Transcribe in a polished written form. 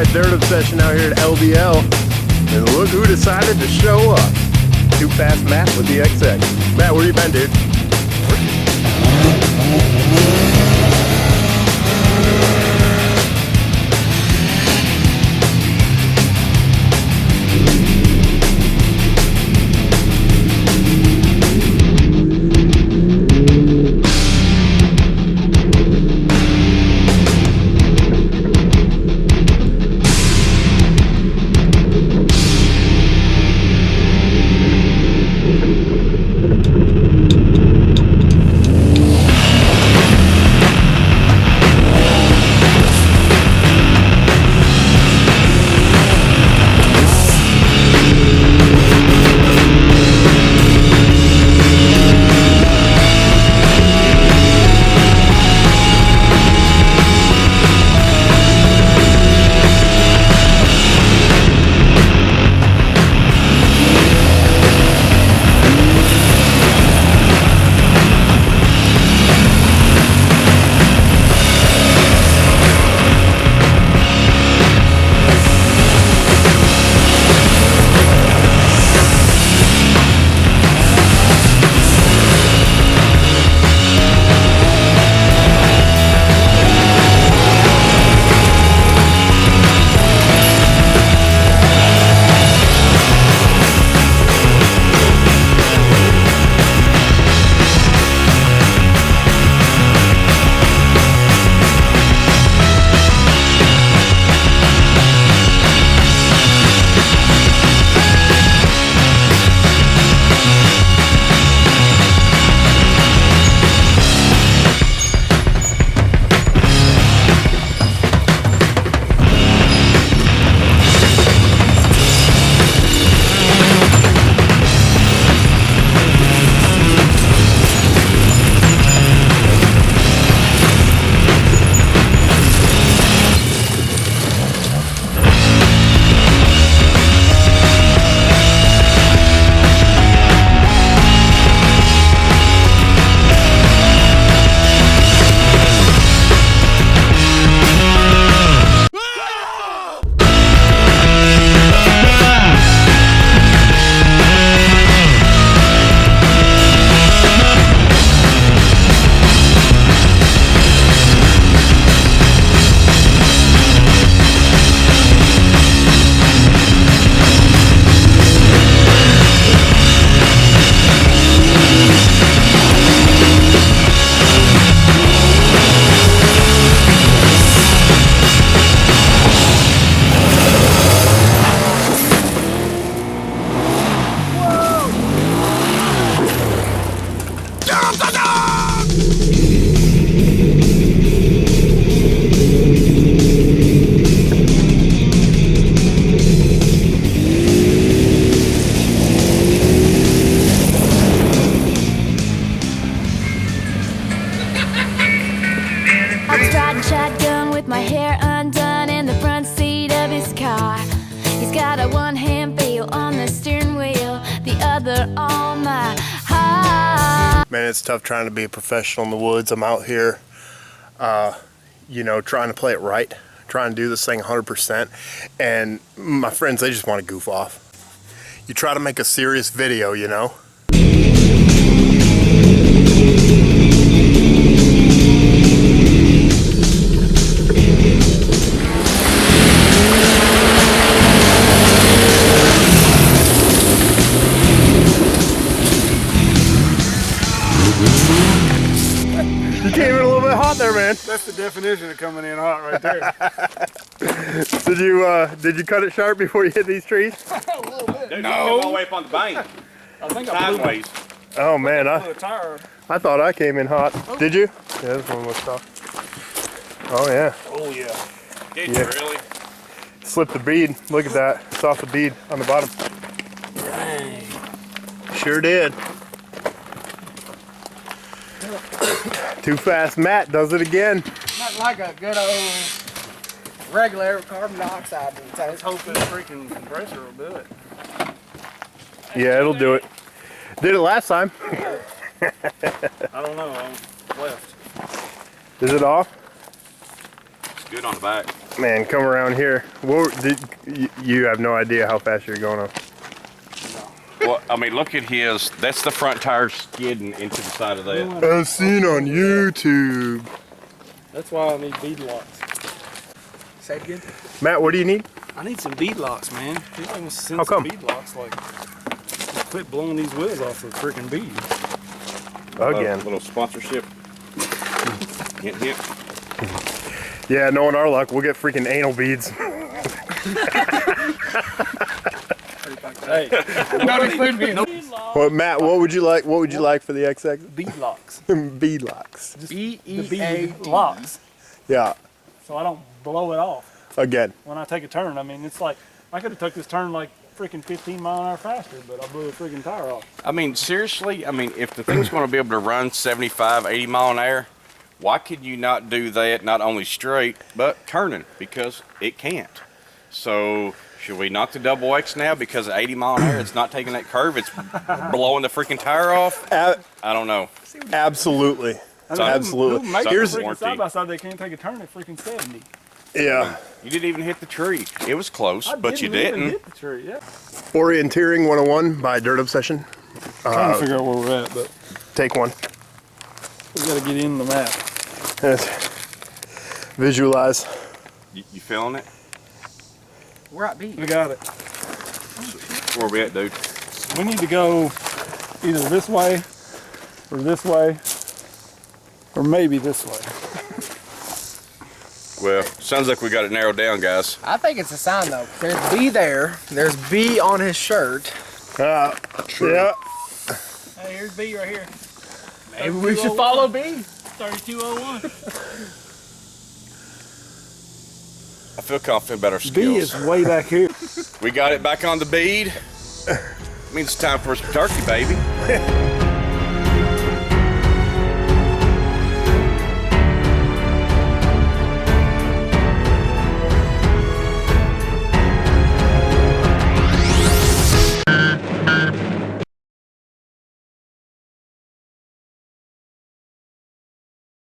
Alright, dirt obsession out here at LBL. And look who decided to show up. Too Fast Matt with the XX. Matt, where you been, dude? Shotgun with my hair undone in the front seat of his car. He's got a one-hand feel on the steering wheel, the other on my heart. Man, it's tough trying to be a professional in the woods. I'm out here, you know, trying to play it right, trying to do this thing 100%. And my friends, they just want to goof off. You try to make a serious video, you know. You came in a little bit hot there, man. That's the definition of coming in hot right there. Did you cut it sharp before you hit these trees? A little bit. Dude, no. All the way up on the bank. I think I blew my Oh man, tire. I thought I came in hot. Oh. Did you? Yeah, this one was tough. Oh yeah. Oh yeah. Did you really? Slipped the bead. Look at that. It's off the bead on the bottom. Dang. Sure did. Too Fast Matt does it again. Not like a good old regular carbon dioxide. Let's hope this freaking compressor will do it. Yeah, it'll do it. Did it last time. I don't know. I'm left. Is it off? It's good on the back. Man, come around here. You have no idea how fast you're going up. Well, I mean, look at his. That's the front tire skidding into the side of that. I've seen on YouTube. That's why I need bead locks. Say it again. Matt, what do you need? I need some bead locks, man. People must send How come? some bead locks. Like, just quit blowing these wheels off the freaking bead. Again. Little sponsorship. Hint, hint. Yeah, knowing our luck, we'll get freaking anal beads. Hey, don't include me. Well, Matt, what would you like? What would you like for the XX? Bead locks. Bead locks. The bead locks. Yeah. So I don't blow it off Again. when I take a turn. I mean, it's like I could have took this turn like freaking 15 mile an hour faster, but I blew a freaking tire off. I mean, seriously, I mean, if the thing's going to be able to run 75, 80 mile an hour, why could you not do that not only straight, but turning? Because it can't. So should we knock the double X now because at 80 mile an hour it's not taking that curve, it's blowing the freaking tire off? I don't know. Absolutely. Absolutely. Here's warranty. side by side. They can't take a turn at freaking 70. Yeah. You didn't even hit the tree. It was close, but you Even didn't. hit the tree, yeah. Orienteering 101 by Dirt Obsession. Trying to figure out where we're at, but Take one. we got to get in the map. Visualize. You feeling it? We're at bead. We got it. Where we at, dude? We need to go either this way, or maybe this way. Well, sounds like we got it narrowed down, guys. I think it's a sign though. There's B there. There's B on his shirt. Yeah. Hey, here's B right here. Maybe we should follow B. 3201. I feel confident about our skills. B is way back here. We got it back on the bead. Means it's time for some turkey, baby.